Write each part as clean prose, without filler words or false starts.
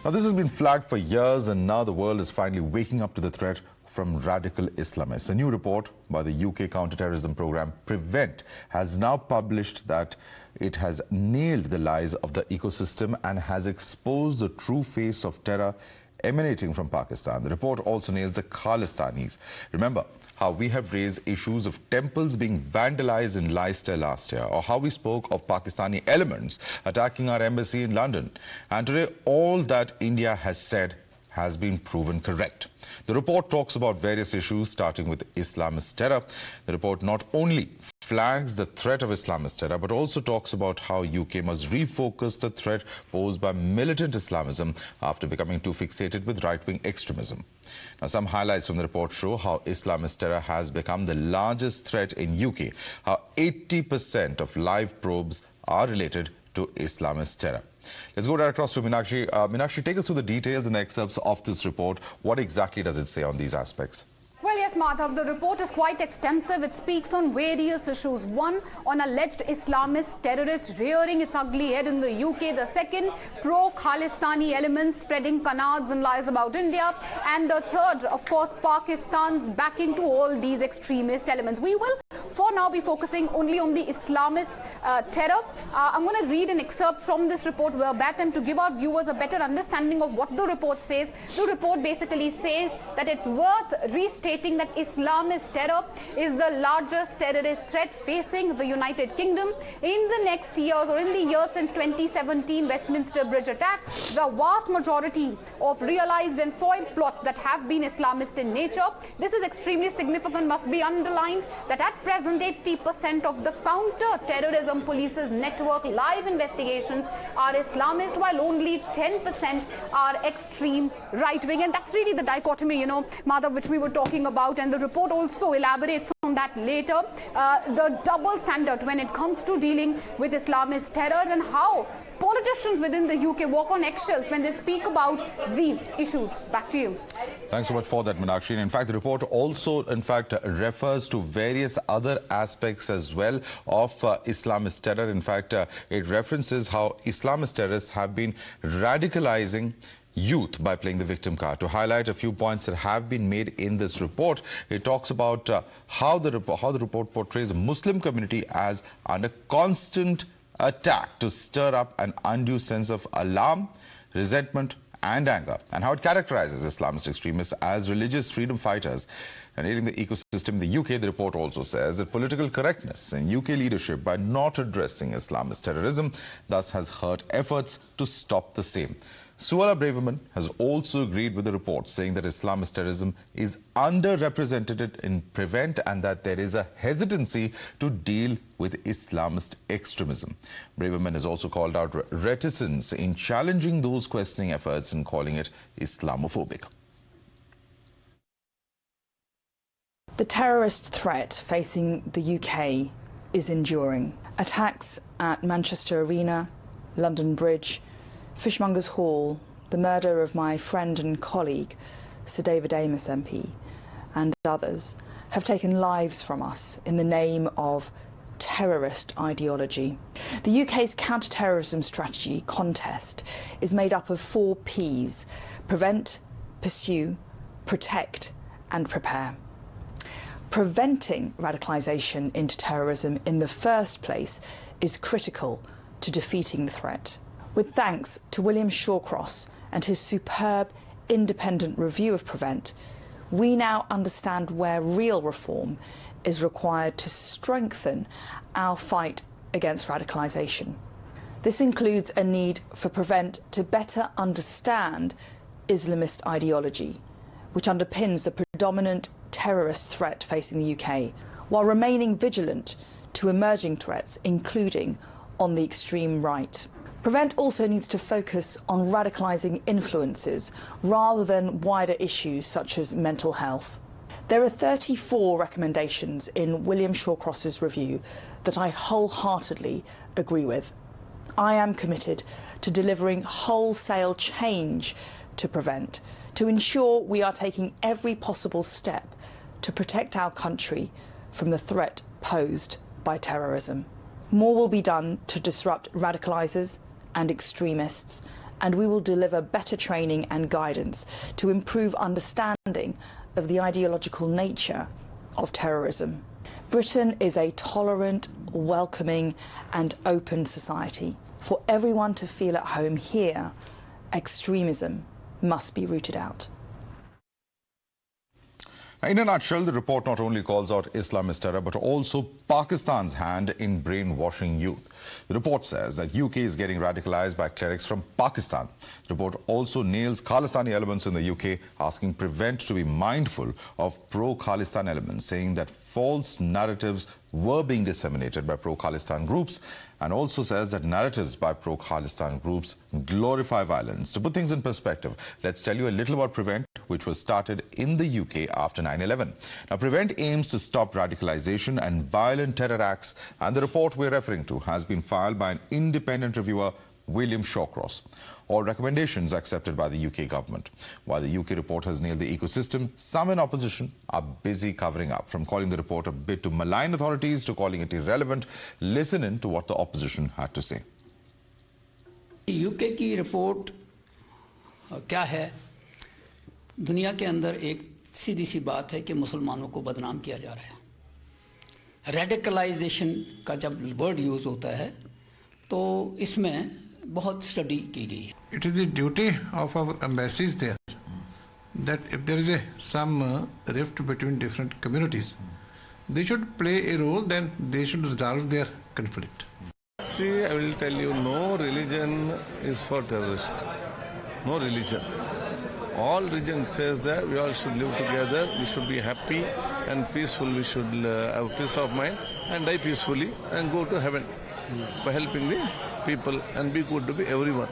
Now, this has been flagged for years, and now the world is finally waking up to the threat from radical Islamists. A new report by the UK counter-terrorism program Prevent has now published that it has nailed the lies of the ecosystem and has exposed the true face of terror emanating from Pakistan. The report also nails the Khalistanis. Remember how we have raised issues of temples being vandalized in Leicester last year, or how we spoke of Pakistani elements attacking our embassy in London. And today, all that India has said has been proven correct. The report talks about various issues, starting with Islamist terror. The report not only flags the threat of Islamist terror, but also talks about how UK must refocus the threat posed by militant Islamism after becoming too fixated with right-wing extremism. Now, some highlights from the report show how Islamist terror has become the largest threat in UK, how 80% of live probes are related to Islamist terror. Let's go right across to Meenakshi. Meenakshi, take us through the details and the excerpts of this report. What exactly does it say on these aspects? Well, yes, Madhav, the report is quite extensive. It speaks on various issues. One, on alleged Islamist terrorists rearing its ugly head in the UK. The second, pro-Khalistani elements spreading canards and lies about India. And the third, of course, Pakistan's backing to all these extremist elements. We will, for now, be focusing only on the Islamist terror. I'm going to read an excerpt from this report verbatim to give our viewers a better understanding of what the report says. The report basically says that it's worth restating that Islamist terror is the largest terrorist threat facing the United Kingdom. In the next years, or in the year since 2017 Westminster Bridge attack, the vast majority of realized and foiled plots that have been Islamist in nature. This is extremely significant, must be underlined, that at present 80% of the counter-terrorism police's network live investigations are Islamist, while only 10% are extreme right-wing. And that's really the dichotomy, you know, Madhav, which we were talking about, and the report also elaborates on that later. The double standard when it comes to dealing with Islamist terror, and how politicians within the UK walk on eggshells when they speak about these issues. Back to you. Thanks so much for that, Meenakshi. And in fact, the report also, refers to various other aspects as well of Islamist terror. In fact, it references how Islamist terrorists have been radicalizing youth by playing the victim card. To highlight a few points that have been made in this report, it talks about how the report portrays the Muslim community as under constant attack to stir up an undue sense of alarm, resentment and anger, and how it characterizes Islamist extremists as religious freedom fighters and aiding the ecosystem in the UK. The report also says that political correctness in UK leadership by not addressing Islamist terrorism thus has hurt efforts to stop the same. Suala Braverman has also agreed with the report, saying that Islamist terrorism is underrepresented in Prevent and that there is a hesitancy to deal with Islamist extremism. Braverman has also called out reticence in challenging those questioning efforts and calling it Islamophobic. The terrorist threat facing the UK is enduring. Attacks at Manchester Arena, London Bridge, Fishmongers Hall, the murder of my friend and colleague, Sir David Amess MP, and others, have taken lives from us in the name of terrorist ideology. The UK's counter-terrorism strategy contest is made up of 4 Ps: prevent, pursue, protect and prepare. Preventing radicalisation into terrorism in the first place is critical to defeating the threat. With thanks to William Shawcross and his superb independent review of Prevent, we now understand where real reform is required to strengthen our fight against radicalisation. This includes a need for Prevent to better understand Islamist ideology, which underpins the predominant terrorist threat facing the UK, while remaining vigilant to emerging threats, including on the extreme right. Prevent also needs to focus on radicalising influences rather than wider issues such as mental health. There are 34 recommendations in William Shawcross's review that I wholeheartedly agree with. I am committed to delivering wholesale change to Prevent, to ensure we are taking every possible step to protect our country from the threat posed by terrorism. More will be done to disrupt radicalisers and extremists and we will deliver better training and guidance to improve understanding of the ideological nature of terrorism. Britain is a tolerant, welcoming and open society. For everyone to feel at home here, extremism must be rooted out. In a nutshell, the report not only calls out Islamist terror, but also Pakistan's hand in brainwashing youth. The report says that UK is getting radicalized by clerics from Pakistan. The report also nails Khalistani elements in the UK, asking Prevent to be mindful of pro-Khalistan elements, saying that false narratives were being disseminated by pro-Khalistan groups, and also says that narratives by pro-Khalistan groups glorify violence. To put things in perspective, let's tell you a little about Prevent, which was started in the UK after 9/11. Now, Prevent aims to stop radicalization and violent terror acts, and the report we're referring to has been filed by an independent reviewer, William Shawcross. All recommendations accepted by the UK government. While the UK report has nailed the ecosystem, some in opposition are busy covering up, from calling the report a bid to malign authorities to calling it irrelevant. Listen in to what the opposition had to say. UK की report क्या है? दुनिया के अंदर एक सीधी सी बात है कि मुसलमानों को बदनाम किया जा रहा है। रेडिकलाइजेशन का जब वर्ड यूज होता है तो इसमें बहुत स्टडी की गई है। It is the duty of our embassies there that if there is some rift between different communities, they should play a role, then they should resolve their conflict. See, I will tell you, no religion is for terrorists. No religion. All religion says that we all should live together, we should be happy and peaceful, we should have peace of mind and die peacefully and go to heaven by helping the people and be good to be everyone.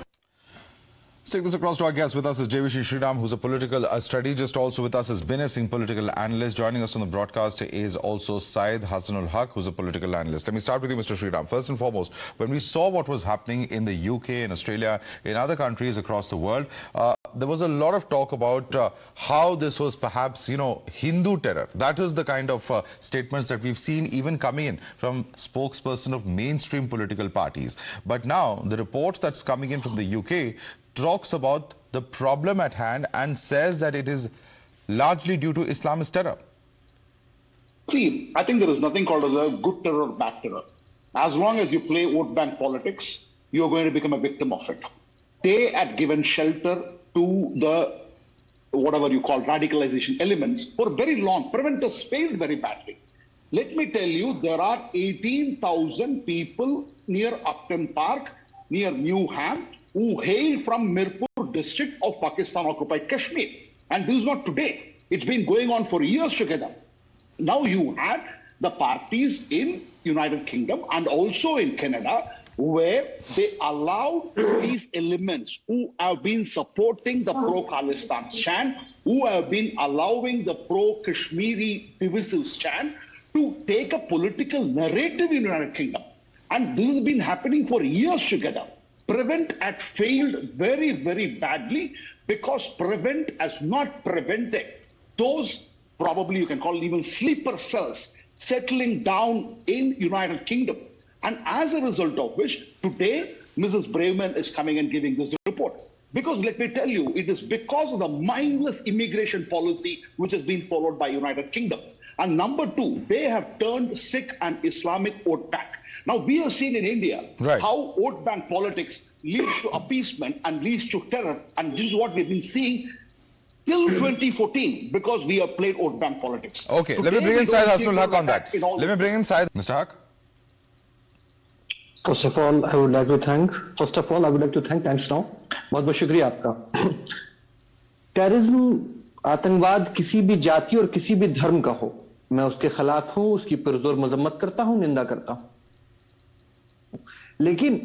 Let's take this across to our guest. With us is Devishi Sriram, who's a political strategist. Also with us is Binay Singh, political analyst. Joining us on the broadcast is also Syed Hassanul Haq, who's a political analyst. Let me start with you, Mr. Sriram. First and foremost, when we saw what was happening in the UK, in Australia, in other countries across the world, there was a lot of talk about how this was perhaps, Hindu terror. That is the kind of statements that we've seen even coming in from spokesperson of mainstream political parties. But now, the report that's coming in from the UK talks about the problem at hand and says that it is largely due to Islamist terror. See, I think there is nothing called as a good terror or bad terror. As long as you play vote bank politics, you're going to become a victim of it. They had given shelter to the, whatever you call, radicalization elements for very long. Prevent has failed very badly. Let me tell you, there are 18,000 people near Upton Park, near Newham, who hail from Mirpur district of Pakistan-occupied Kashmir. And this is not today. It's been going on for years together. Now you had the parties in United Kingdom and also in Canada where they allowed these elements who have been supporting the pro-Khalistan stand, who have been allowing the pro-Kashmiri divisive stand to take a political narrative in United Kingdom. And this has been happening for years together. Prevent had failed very, very badly because Prevent has not prevented those, probably you can call it even sleeper cells, settling down in United Kingdom. And as a result of which, today, Mrs. Braverman is coming and giving this report. Because let me tell you, it is because of the mindless immigration policy which has been followed by United Kingdom. And number two, they have turned Sikh and Islamic vote back. Now, we have seen in India how vote bank politics leads to appeasement and leads to terror. And this is what we've been seeing till 2014 because we have played vote bank politics. Okay, let me bring in Syed Hassanul Haq on that. Let me bring in Syed. Mr. Haq. First of all, I would like to thank, thanks now. बहुत बहुत शुक्रिया आपका. Terrorism, आतंकवाद किसी भी जाति और किसी भी धर्म का हो, मैं उसके खिलाफ हूं, उसकी पुरजोर मजम्मत करता हूं, निंदा करता हूं. लेकिन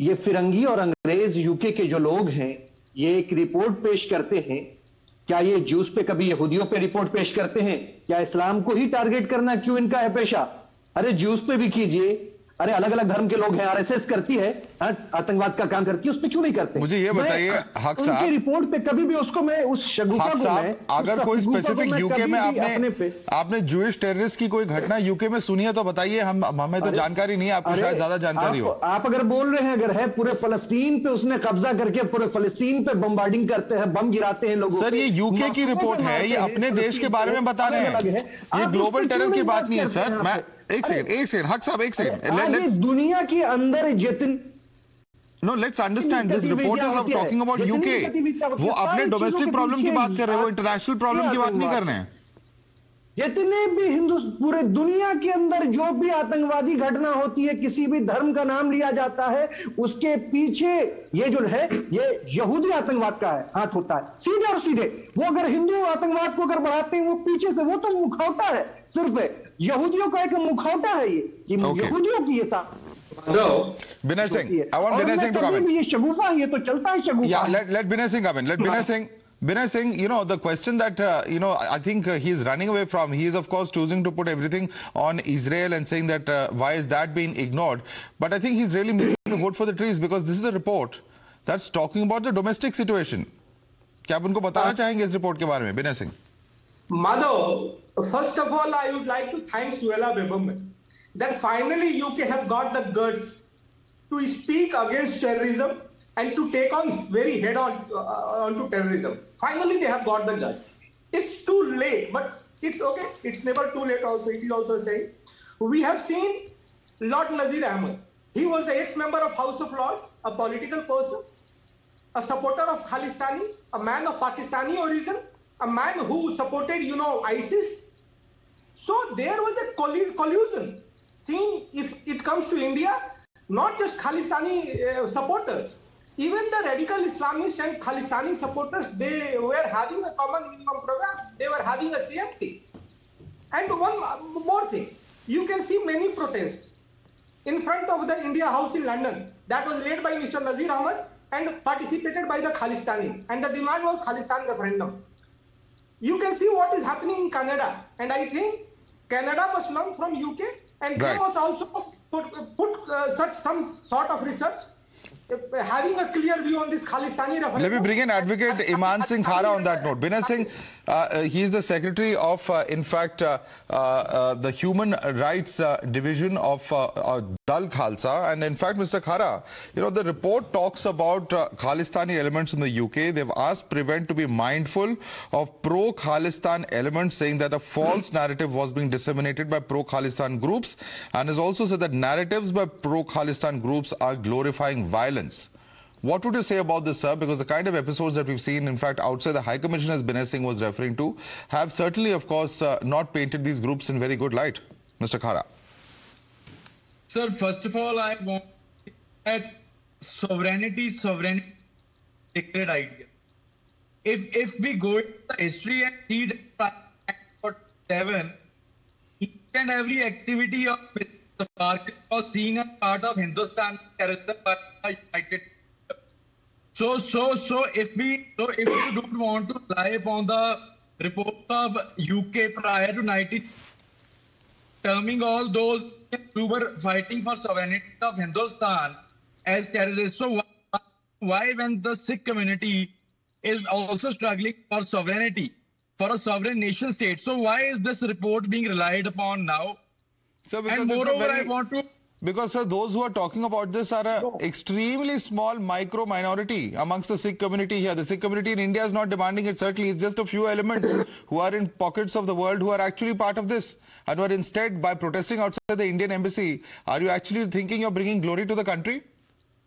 ये फिरंगी और अंग्रेज यूके के जो लोग हैं, ये एक रिपोर्ट पेश करते हैं. क्या ये ज्यूस पे कभी यहूदियों पे रिपोर्ट पेश करते हैं? क्या इस्लाम को ही टारगेट करना क्यों इनका है पेशा? अरे ज्यूस पे भी कीजिए, अरे अलग अलग धर्म के लोग हैं, आरएसएस करती है, आतंकवाद का काम करती है, उस पर क्यों नहीं करते? मुझे ये बताइए हक साहब, उनकी रिपोर्ट पे कभी भी उसको मैं उस शगुफा को मैं, अगर कोई स्पेसिफिक यूके में आपने जूइश टेररिस्ट की कोई घटना यूके में सुनी है तो बताइए, हमें तो जानकारी नहीं है, आपको शायद ज्यादा जानकारी हो। आप अगर बोल रहे हैं अगर है पूरे फलस्तीन पे उसने कब्जा करके पूरे फलस्तीन पे बम्बार्डिंग करते हैं, बम गिराते हैं लोगों। सर ये यूके की रिपोर्ट है, ये अपने देश के बारे में बता रहे हैं, ये ग्लोबल टेरर की बात नहीं है सर। मैं एक सेकंड हक साहब, एक सेकंड, दुनिया के अंदर जितने no let's understand, this reporters are talking about UK, वो अपने डोमेस्टिक प्रॉब्लम की बात कर रहे हैं, वो इंटरनेशनल प्रॉब्लम की बात नहीं कर रहे हैं। जितने भी पूरे दुनिया के अंदर जो भी आतंकवादी घटना होती है, किसी भी धर्म का नाम लिया जाता है, उसके पीछे ये जो है ये यहूदी आतंकवाद का हाथ होता है, सीधे और सीधे। वो अगर हिंदू आतंकवाद को अगर बढ़ाते हैं वो पीछे से, वो तो मुखौटा है, सिर्फ यहूदियों का एक मुखौटा है ये यहूदियों की ये साथ। Binay Singh, I want Binay Singh to come in. ये शगुफा, ये तो चलता है Shagufa. Yeah, let Binay Singh come in. Let Binay Singh, you know, the question that, I think he's running away from, he is of course choosing to put everything on Israel and saying that why is that being ignored? But I think he's really missing the wood for the trees, because this is a report that's talking about the domestic situation. क्या आप उनको बताना चाहेंगे इस report के बारे में, Binay Singh? Madhav, first of all, I would like to thank Suella Begum that finally UK has got the guts to speak against terrorism and to take on very head on to terrorism. Finally, they have got the guts. It's too late, but it's okay. It's never too late also. It is also saying. We have seen Lord Nazir Ahmed. He was the ex-member of House of Lords, a political person, a supporter of Khalistani, a man of Pakistani origin, a man who supported, ISIS. So there was a collusion. Seen if it comes to India, not just Khalistani supporters, even the radical Islamist and Khalistani supporters, they were having a common minimum program. They were having a CMT. And one more thing, you can see many protests in front of the India House in London that was led by Mr. Nazir Ahmed and participated by the Khalistanis. And the demand was Khalistan referendum. You can see what is happening in Canada. And I think Canada must learn from UK. And they must also put some sort of research, having a clear view on this Khalistani referendum. Let me bring in Advocate Iman Singh Khara on that note. Binay Singh, he is the secretary of, in fact, the Human Rights Division of Dal Khalsa. And in fact, Mr. Khara, the report talks about Khalistani elements in the UK. They've asked Prevent to be mindful of pro-Khalistan elements, saying that a false narrative was being disseminated by pro-Khalistan groups, and has also said that narratives by pro-Khalistan groups are glorifying violence. What would you say about this, sir? Because the kind of episodes that we've seen, in fact, outside the High Commissioner, as Binay Singh was referring to, have certainly, of course, not painted these groups in very good light. Mr. Khara. Sir, first of all, I want to say that sovereignty, sacred idea. If we go into the history and read 7, each and every activity of the park was seen as part of Hindustan terrorism by the United. So if we don't want to rely upon the report of UK prior to 19, terming all those who were fighting for sovereignty of Hindustan as terrorists. So why when the Sikh community is also struggling for sovereignty, for a sovereign nation state, so why is this report being relied upon now? Sir, and moreover, I want to... Because, sir, those who are talking about this are an extremely small micro minority amongst the Sikh community here. The Sikh community in India is not demanding it, certainly. It's just a few elements who are in pockets of the world who are actually part of this. And who are instead, by protesting outside the Indian embassy, are you actually thinking you're bringing glory to the country?